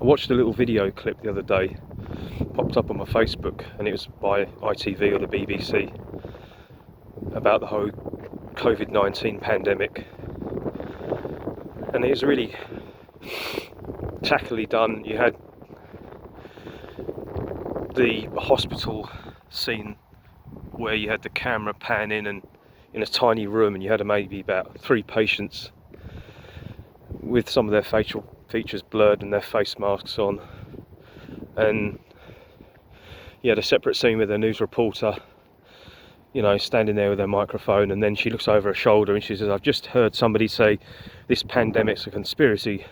I watched a little video clip the other day, popped up on my Facebook, and it was by ITV or the BBC about the whole COVID-19 pandemic, and it was really tackily done. You had the hospital scene where you had the camera pan in a tiny room, and you had maybe about 3 patients with some of their facial features blurred and their face masks on, and you had a separate scene with a news reporter, standing there with their microphone, and then she looks over her shoulder and she says, "I've just heard somebody say this pandemic's a conspiracy,"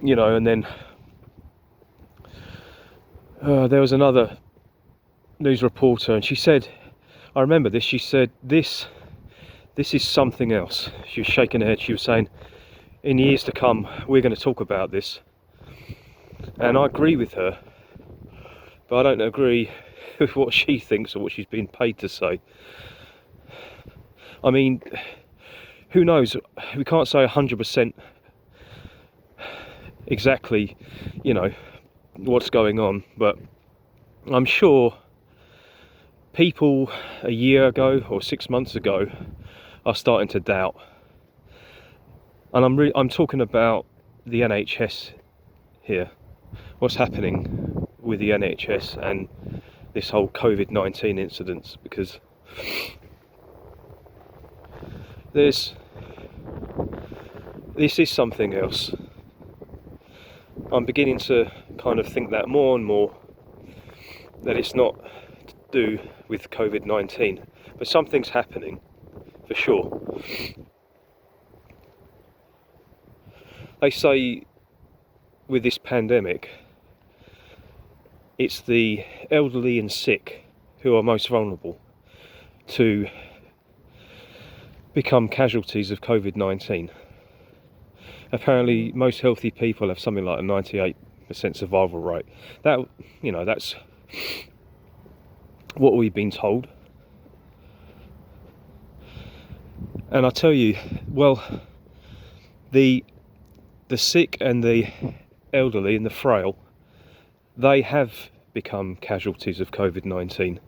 and then there was another news reporter, and she said, I remember this, she said, this is something else. She was shaking her head. She was saying, in years to come, we're going to talk about this. And I agree with her, but I don't agree with what she thinks or what she's been paid to say. I mean, who knows? We can't say 100% exactly, what's going on, but I'm sure people a year ago or 6 months ago are starting to doubt. And I'm talking about the NHS here. What's happening with the NHS and this whole COVID-19 incident, because this is something else. I'm beginning to kind of think that more and more, that it's not to do with COVID-19, but something's happening for sure. They say with this pandemic, it's the elderly and sick who are most vulnerable to become casualties of COVID-19. Apparently most healthy people have something like a 98% survival rate. That's what we've been told. And I tell you, well, the sick and the elderly and the frail, they have become casualties of COVID-19.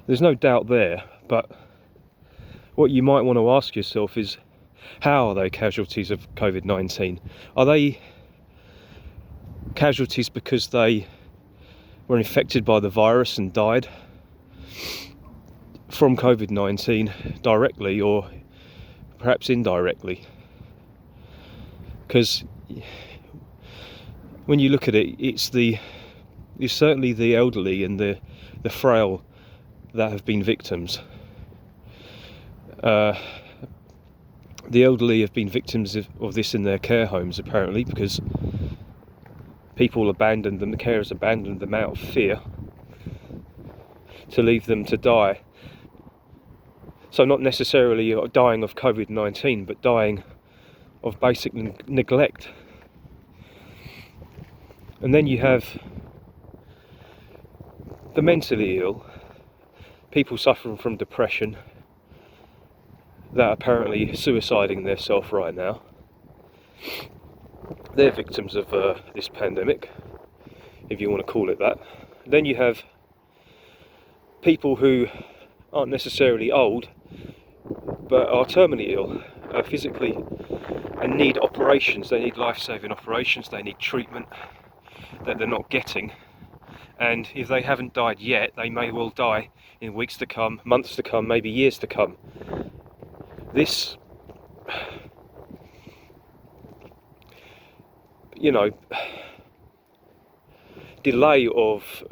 There's no doubt there, but what you might want to ask yourself is, how are they casualties of COVID-19? Are they casualties because they were infected by the virus and died from COVID-19 directly or perhaps indirectly? Because when you look at it, it's certainly the elderly and the frail that have been victims. The elderly have been victims of this in their care homes, apparently, because people abandoned them, the carers abandoned them out of fear to leave them to die. So not necessarily dying of COVID-19, but dying of basic neglect. And then you have the mentally ill, people suffering from depression, that are apparently suiciding themselves right now. They're victims of this pandemic, if you want to call it that. Then you have people who aren't necessarily old, but are terminally ill, physically, and need operations. They need life-saving operations, they need treatment that they're not getting. And if they haven't died yet, they may well die in weeks to come, months to come, maybe years to come. This, delay of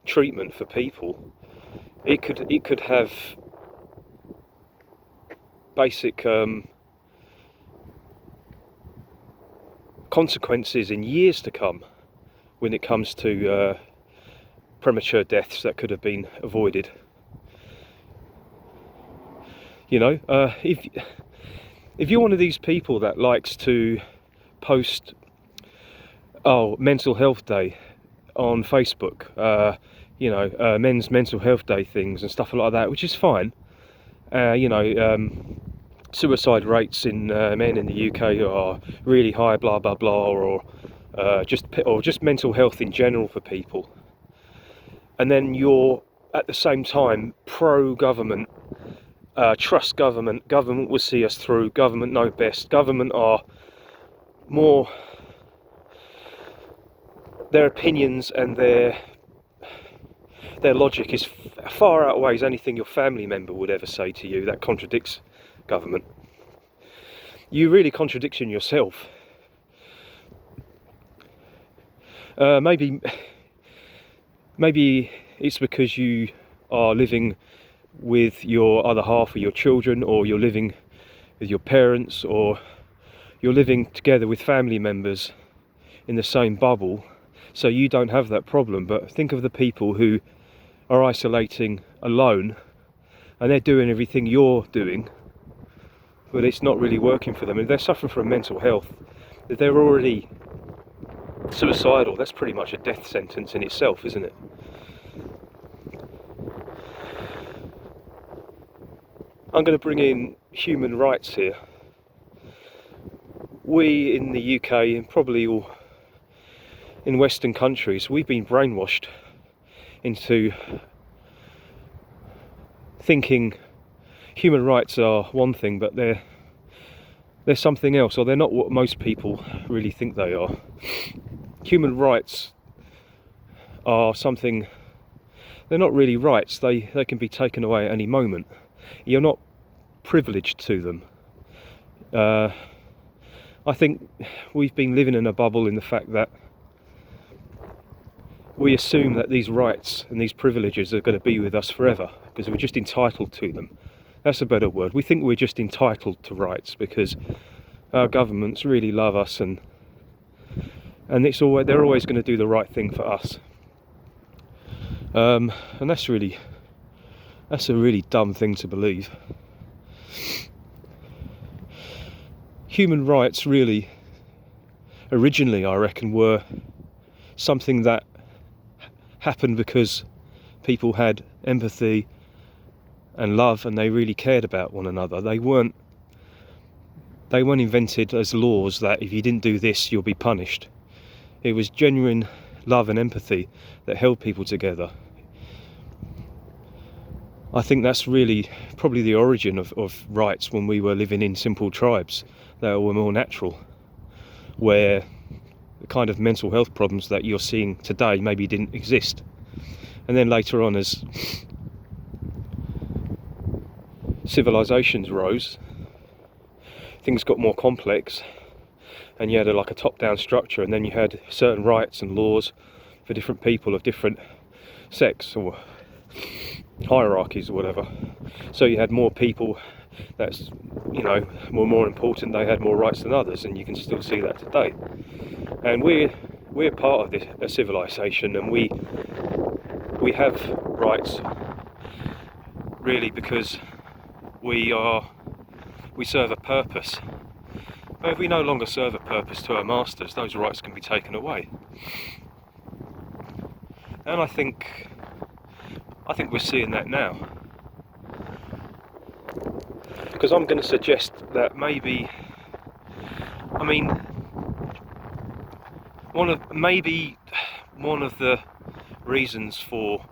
treatment for people, it could have basic consequences in years to come when it comes to premature deaths that could have been avoided. If you're one of these people that likes to post Mental Health Day on Facebook, Men's Mental Health Day things and stuff like that, which is fine, suicide rates in men in the UK are really high, blah blah blah, or just mental health in general for people, and then you're at the same time pro-government, trust government, government will see us through, government know best, government are more, their opinions and their logic is far outweighs anything your family member would ever say to you that contradicts government. You really contradiction yourself. Maybe it's because you are living with your other half or your children, or you're living with your parents, or you're living together with family members in the same bubble, so you don't have that problem. But think of the people who are isolating alone, and they're doing everything you're doing, but it's not really working for them, and they're suffering from mental health. They're already suicidal. That's pretty much a death sentence in itself, isn't it? I'm going to bring in human rights here. We in the UK, and probably all in Western countries, we've been brainwashed into thinking human rights are one thing, but they're something else, or they're not what most people really think they are. Human rights are something, they're not really rights, they can be taken away at any moment. You're not privileged to them. I think we've been living in a bubble in the fact that we assume that these rights and these privileges are going to be with us forever because we're just entitled to them. That's a better word. We think we're just entitled to rights because our governments really love us, and they're always going to do the right thing for us. And that's a really dumb thing to believe. Human rights really, originally, I reckon, were something that happened because people had empathy and love, and they really cared about one another. They weren't invented as laws that if you didn't do this, you'll be punished. It was genuine love and empathy that held people together. I think that's really probably the origin of rights when we were living in simple tribes that were more natural, where the kind of mental health problems that you're seeing today maybe didn't exist. And then later on, as civilizations rose, things got more complex, and you had a top-down structure, and then you had certain rights and laws for different people of different sex or hierarchies or whatever. So you had more people that's, were more important, they had more rights than others, and you can still see that today. And we're part of this civilization, and we have rights really because we serve a purpose. But if we no longer serve a purpose to our masters, those rights can be taken away. And I think we're seeing that now. Because I'm going to suggest that maybe, one of the reasons for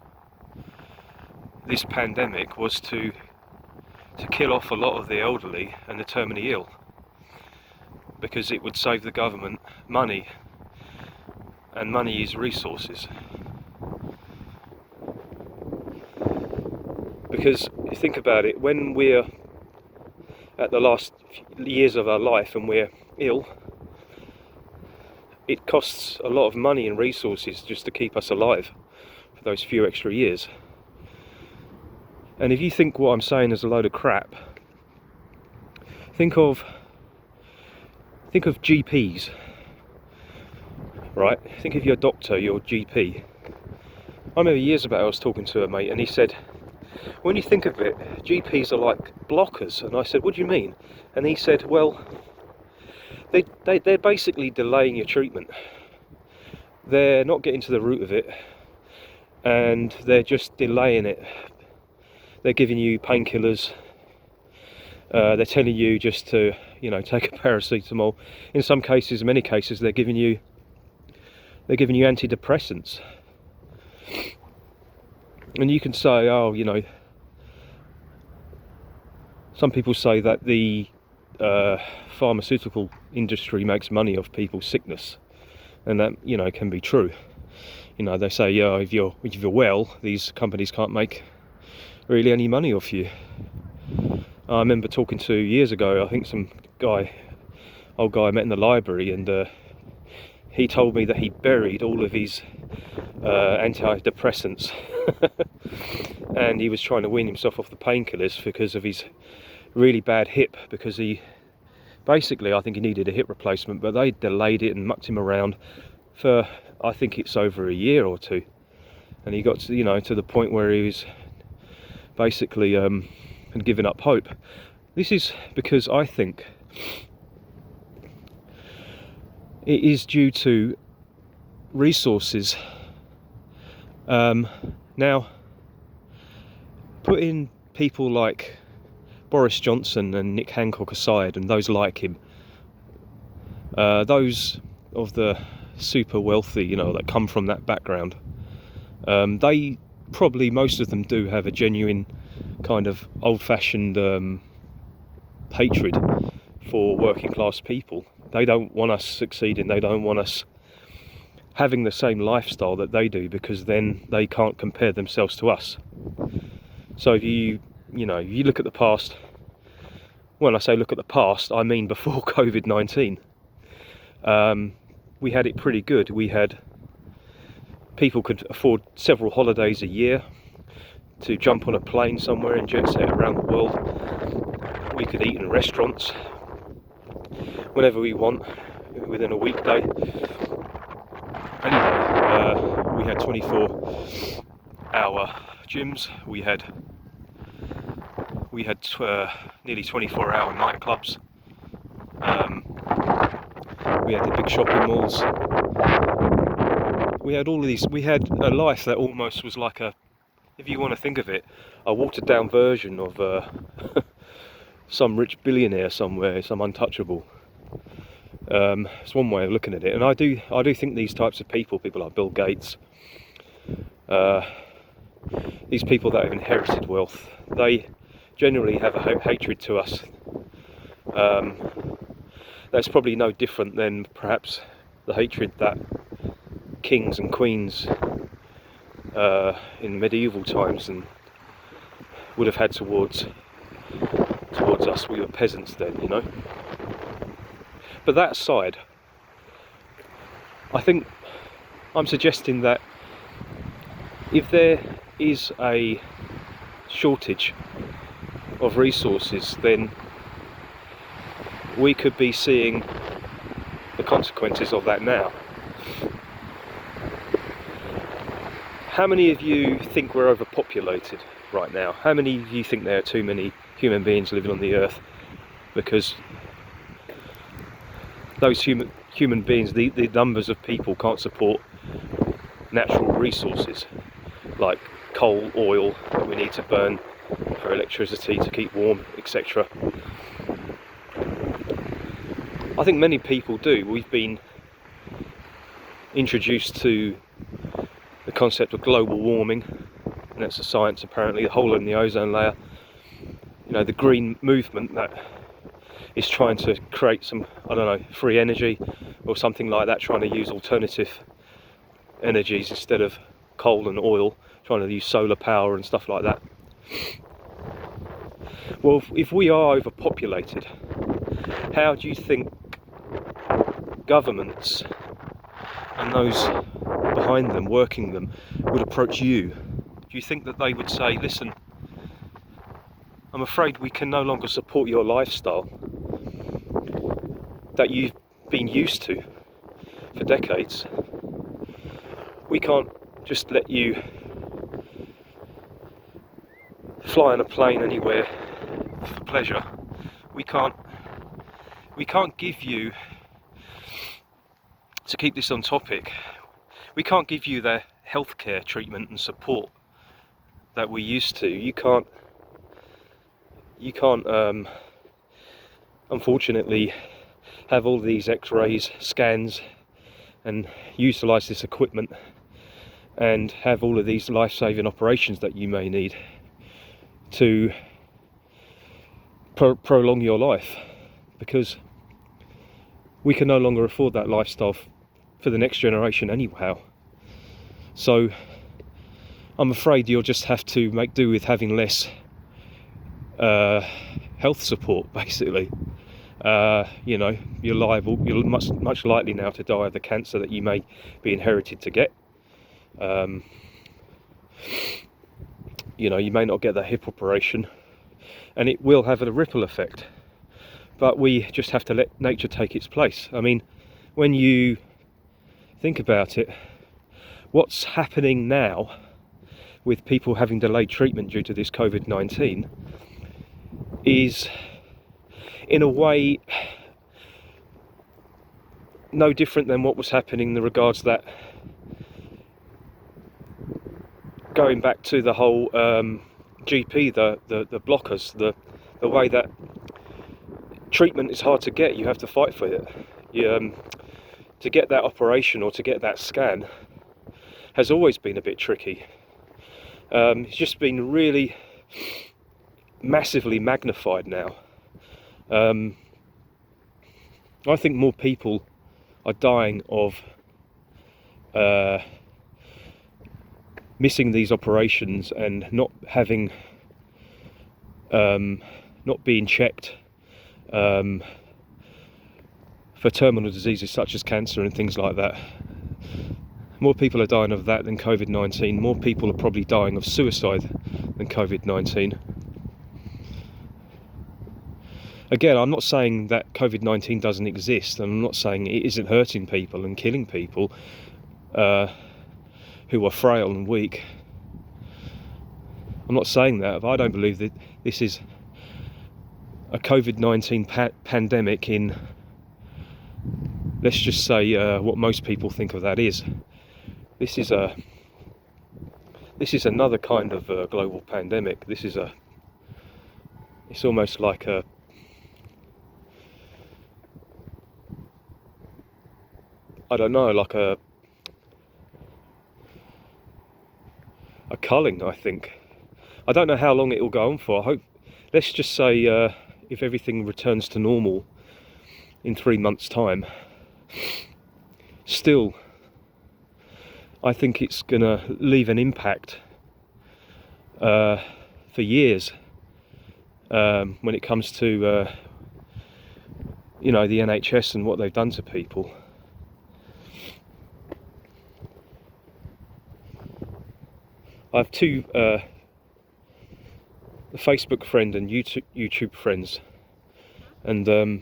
this pandemic was to kill off a lot of the elderly and the terminally ill, because it would save the government money, and money is resources. Because think about it, when we're at the last years of our life and we're ill, it costs a lot of money and resources just to keep us alive for those few extra years. And if you think what I'm saying is a load of crap, think of GPs, right? Think of your doctor, your GP. I remember years back I was talking to a mate, and he said, when you think of it, GPs are like blockers. And I said, what do you mean? And he said, well, they're basically delaying your treatment. They're not getting to the root of it, and they're just delaying it. They're giving you painkillers, They're telling you just to, take a paracetamol. In some cases, many cases, they're giving you antidepressants. And you can say, some people say that the pharmaceutical industry makes money off people's sickness, and that can be true. They say, if you're well, these companies can't make really any money off you. I remember talking to years ago, I think some old guy I met in the library, and he told me that he buried all of his antidepressants and he was trying to wean himself off the painkillers because of his really bad hip, because I think he needed a hip replacement, but they delayed it and mucked him around for, I think it's over a year or two, and he got to, to the point where he was basically had given up hope. This is because I think it is due to resources. Now, putting people like Boris Johnson and Nick Hancock aside, and those like him, those of the super wealthy, that come from that background, they probably, most of them do have a genuine kind of old-fashioned hatred for working class people. They don't want us succeeding, they don't want us having the same lifestyle that they do, because then they can't compare themselves to us. So if you look at the past, when I say look at the past, I mean before COVID-19, we had it pretty good. People could afford several holidays a year to jump on a plane somewhere and jet set around the world. We could eat in restaurants whenever we want within a weekday. Anyway, we had 24-hour gyms. We had nearly 24-hour nightclubs. We had the big shopping malls. We had all of these. We had a life that almost was like if you want to think of it, a watered down version of some rich billionaire somewhere, some untouchable. It's one way of looking at it, and I do think these types of people like Bill Gates, these people that have inherited wealth, they generally have a hatred to us. That's probably no different than perhaps the hatred that kings and queens in medieval times and would have had towards us. We were peasants then, But that aside, I think I'm suggesting that if there is a shortage of resources, then we could be seeing the consequences of that now. How many of you think we're overpopulated right now? How many of you think there are too many human beings living on the earth? Because those human beings, the numbers of people can't support natural resources like coal, oil that we need to burn for electricity to keep warm, etc. I think many people do. We've been introduced to the concept of global warming, and that's a science apparently, the hole in the ozone layer. The green movement that is trying to create some, free energy or something like that, trying to use alternative energies instead of coal and oil, trying to use solar power and stuff like that. Well, if we are overpopulated, how do you think governments and those behind them, working them, would approach you? Do you think that they would say, listen, I'm afraid we can no longer support your lifestyle that you've been used to for decades. We can't just let you fly on a plane anywhere for pleasure. We can't give you, to keep this on topic, we can't give you the healthcare treatment and support that we used to. You can't unfortunately have all these x-rays, scans, and utilise this equipment and have all of these life-saving operations that you may need to prolong your life, because we can no longer afford that lifestyle for the next generation anyhow. So I'm afraid you'll just have to make do with having less health support, basically. You're much likely now to die of the cancer that you may be inherited to get. You may not get that hip operation, and it will have a ripple effect, but we just have to let nature take its place. I mean, when you think about it, what's happening now with people having delayed treatment due to this COVID-19 is, in a way, no different than what was happening in regards to that, going back to the whole GP, the blockers, the way that treatment is hard to get. You have to fight for it. To get that operation or to get that scan has always been a bit tricky. It's just been really massively magnified now. I think more people are dying of missing these operations and not having, not being checked for terminal diseases such as cancer and things like that. More people are dying of that than COVID-19. More people are probably dying of suicide than COVID-19. Again, I'm not saying that COVID-19 doesn't exist, and I'm not saying it isn't hurting people and killing people who are frail and weak. I'm not saying that, but I don't believe that this is a COVID-19 pandemic in, let's just say, what most people think of that is. This is another kind of global pandemic. It's almost like like a culling, I think. I don't know how long it will go on for. I hope, let's just say, if everything returns to normal in 3 months' time, still, I think it's gonna leave an impact for years when it comes to the NHS and what they've done to people. I have two Facebook friend and YouTube friends, and they're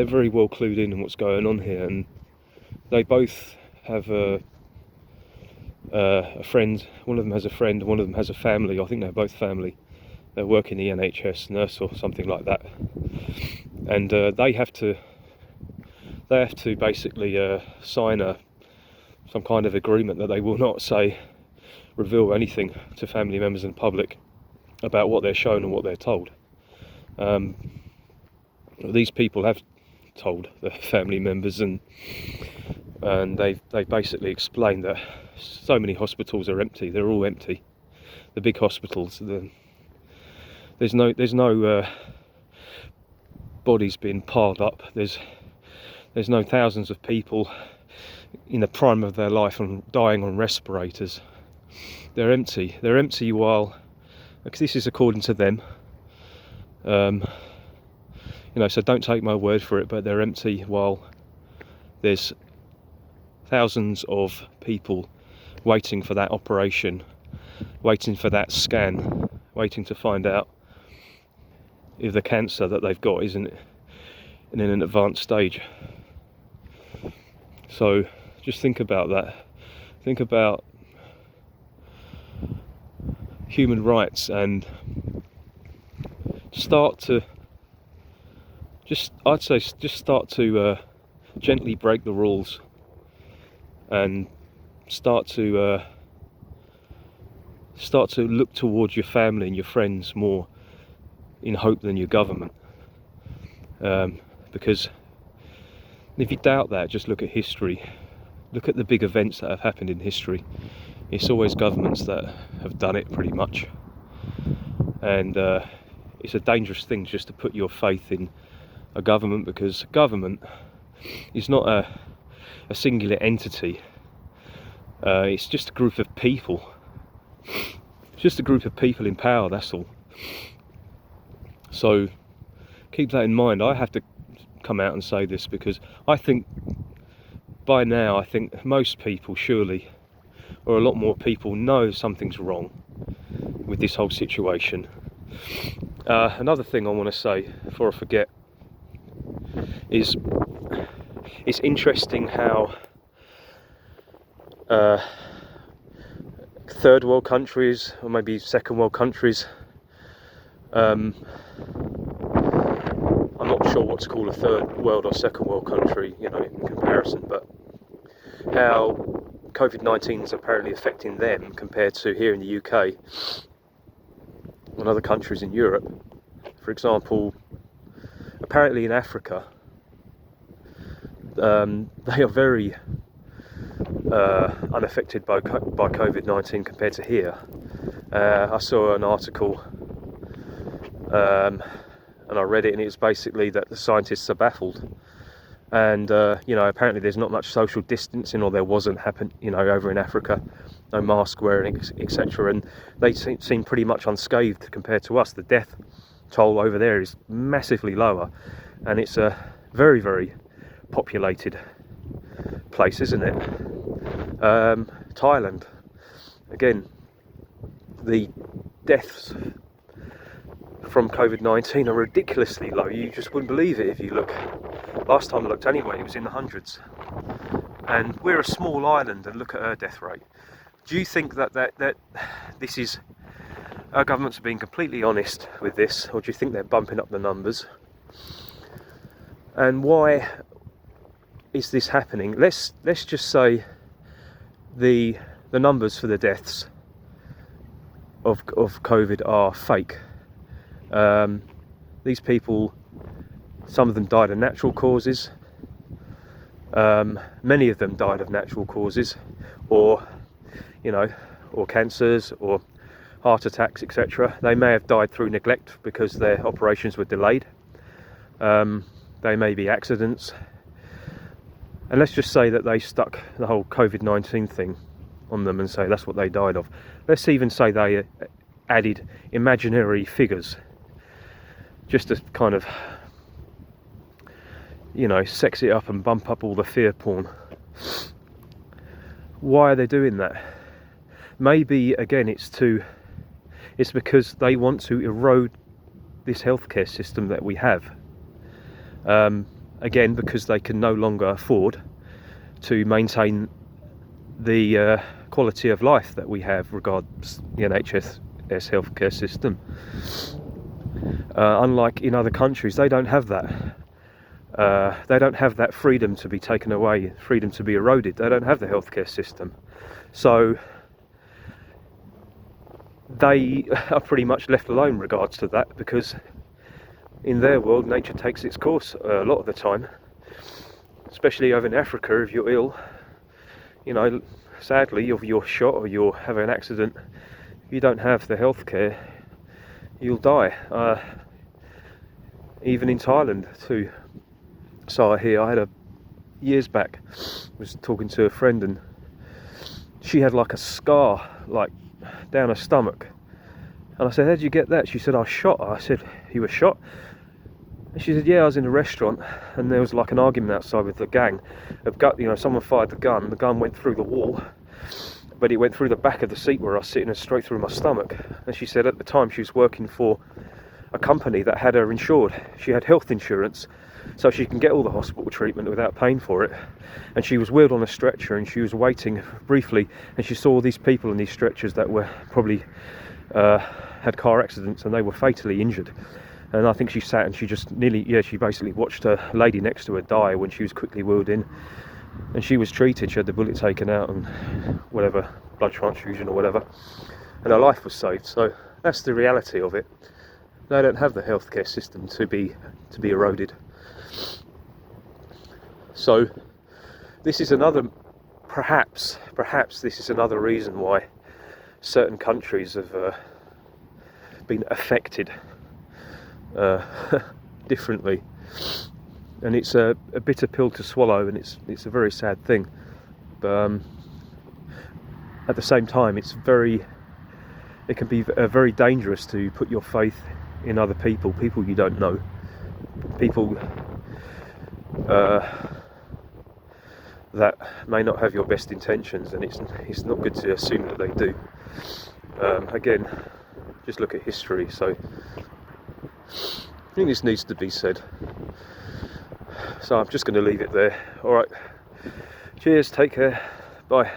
very well clued in on what's going on here, and they both have a friend. One of them has a friend, one of them has a family. I think they're both family. They work in the NHS, nurse or something like that, and they have to basically sign some kind of agreement that they will not reveal anything to family members and public about what they're shown and what they're told. These people have told their family members, and they basically explained that so many hospitals are empty. They're all empty. The big hospitals. There's no bodies being piled up. There's no thousands of people in the prime of their life and dying on respirators. They're empty. They're empty while, because this is according to them. So don't take my word for it, but they're empty while there's thousands of people waiting for that operation, waiting for that scan, waiting to find out if the cancer that they've got isn't in an advanced stage. So just think about that. Think about human rights, and start to gently break the rules, and start to look towards your family and your friends more in hope than your government. Because if you doubt that, just look at history. Look at the big events that have happened in history. It's always governments that have done it, pretty much. And it's a dangerous thing just to put your faith in a government, because government is not a singular entity. It's just a group of people. It's just a group of people in power, that's all. So keep that in mind. I have to come out and say this because I think by now, I think most people surely, or a lot more people, know something's wrong with this whole situation. Another thing I want to say before I forget is it's interesting how third world countries, or maybe second world countries, I'm not sure what to call a third world or second world country, in comparison, but how COVID-19 is apparently affecting them compared to here in the UK and other countries in Europe. For example, apparently in Africa, they are very unaffected by COVID-19 compared to here. I saw an article and I read it, and it was basically that the scientists are baffled. And apparently there's not much social distancing, or there wasn't over in Africa, no mask wearing, etc. And they seem pretty much unscathed compared to us. The death toll over there is massively lower, and it's a very, very populated place, isn't it? Thailand, again, the deaths from COVID-19 are ridiculously low. You just wouldn't believe it if you look. Last time I looked anyway, it was in the hundreds. And we're a small island, and look at our death rate. Do you think that this is, our governments are being completely honest with this, or do you think they're bumping up the numbers? And why is this happening? Let's just say the numbers for the deaths of COVID are fake. These people, some of them died of natural causes. Many of them died of natural causes, or cancers, or heart attacks, etc. They may have died through neglect because their operations were delayed. They may be accidents. And let's just say that they stuck the whole COVID-19 thing on them and say that's what they died of. Let's even say they added imaginary figures just to kind of, sex it up and bump up all the fear porn. Why are they doing that? Maybe, again, it's because they want to erode this healthcare system that we have. Again, because they can no longer afford to maintain the quality of life that we have regards the NHS healthcare system. Unlike in other countries, they don't have that. They don't have that freedom to be taken away, freedom to be eroded. They don't have the healthcare system. So they are pretty much left alone in regards to that, because in their world, nature takes its course a lot of the time, especially over in Africa. If you're ill, sadly, if you're shot or you'll have an accident, if you don't have the healthcare, you'll die. Even in Thailand too. So years back, was talking to a friend, and she had like a scar down her stomach, and I said, "How did you get that?" She said, "I shot her." I said, "You were shot?" And she said, "Yeah, I was in a restaurant, and there was like an argument outside with the gang. Someone fired the gun went through the wall, but it went through the back of the seat where I was sitting and straight through my stomach." And she said at the time she was working for a company that had her insured. She had health insurance, so she can get all the hospital treatment without paying for it. And she was wheeled on a stretcher, and she was waiting briefly, and she saw these people in these stretchers that were probably had car accidents, and they were fatally injured. And I think she sat and she she basically watched a lady next to her die when she was quickly wheeled in. And she was treated, she had the bullet taken out and whatever, blood transfusion or whatever, and her life was saved. So that's the reality of it. They don't have the healthcare system to be eroded. So this is another, perhaps this is another reason why certain countries have been affected differently, and it's a bitter pill to swallow, and it's a very sad thing, but at the same time it can be very dangerous to put your faith in other people you don't know, people that may not have your best intentions, and it's not good to assume that they do. Again, just look at history. So I think this needs to be said. So I'm just going to leave it there. Alright, cheers, take care, bye.